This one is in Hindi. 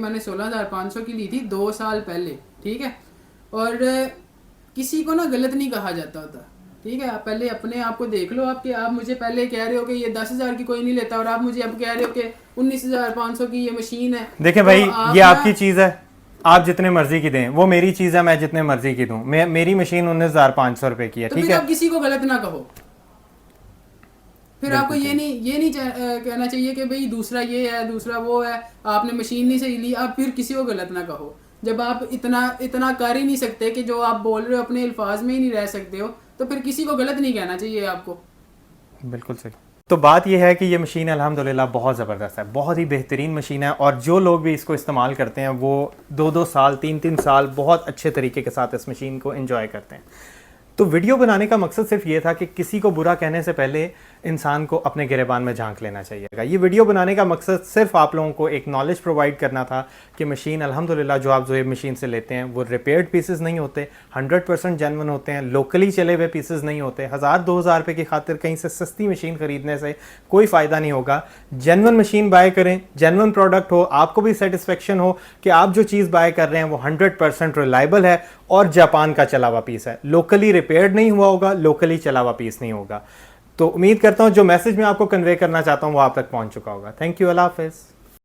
मैंने 16,500 की ली थी 2 साल पहले, ठीक है। और किसी को ना गलत नहीं कहा जाता होता, ठीक है। आप पहले अपने आप को देख लो, आप कि आप मुझे पहले कह रहे हो कि ये 10,000 की कोई नहीं लेता, और आप मुझे अब कह रहे हो कि 19,500 की ये मशीन है। देखें तो भाई, आप ये ना, आपकी चीज़ है, आप जितने मर्जी की दें, वो मेरी चीज़ है, मैं जितने मर्जी की दूं। मेरी मशीन 19,500 रुपये की है, तो ठीक फिर है। आप किसी को गलत ना कहो। फिर आपको बिल्कुल सही। ये नहीं कहना चाहिए कि भाई दूसरा ये है, दूसरा वो है, आपने मशीन नहीं सही ली, आप फिर किसी को गलत ना कहो। जब आप इतना इतना कर ही नहीं सकते कि जो आप बोल रहे हो अपने अल्फाज में ही नहीं रह सकते हो, तो फिर किसी को गलत नहीं कहना चाहिए आपको। बिल्कुल सही। तो बात यह है कि ये मशीन अल्हम्दुलिल्लाह बहुत ज़बरदस्त है, बहुत ही बेहतरीन मशीन है, और जो लोग भी इसको इस्तेमाल करते हैं वो 2-2 साल 3-3 साल बहुत अच्छे तरीके के साथ इस मशीन को एंजॉय करते हैं। तो वीडियो बनाने का मकसद सिर्फ ये था कि किसी को बुरा कहने से पहले इंसान को अपने गिरेबान में झांक लेना चाहिएगा। ये वीडियो बनाने का मकसद सिर्फ आप लोगों को एक नॉलेज प्रोवाइड करना था कि मशीन अल्हम्दुलिल्लाह जो आप ज़ोएब मशीन से लेते हैं वो रिपेयर्ड पीसेस नहीं होते, 100% जेन्युइन होते हैं, लोकली चले हुए पीसेस नहीं होते। 1,000-2,000 रुपये की खातिर कहीं से सस्ती मशीन खरीदने से कोई फ़ायदा नहीं होगा। जेन्युइन मशीन बाय करें, जेन्युइन प्रोडक्ट हो, आपको भी सेटिस्फेक्शन हो कि आप जो चीज़ बाय कर रहे हैं वो 100% रिलायबल है और जापान का चला हुआ पीस है, लोकली रिपेयर्ड नहीं हुआ होगा, लोकली चला हुआ पीस नहीं होगा। तो उम्मीद करता हूं जो मैसेज मैं आपको कन्वे करना चाहता हूं वो आप तक पहुंच चुका होगा। थैंक यू, अल्लाह हाफिज़।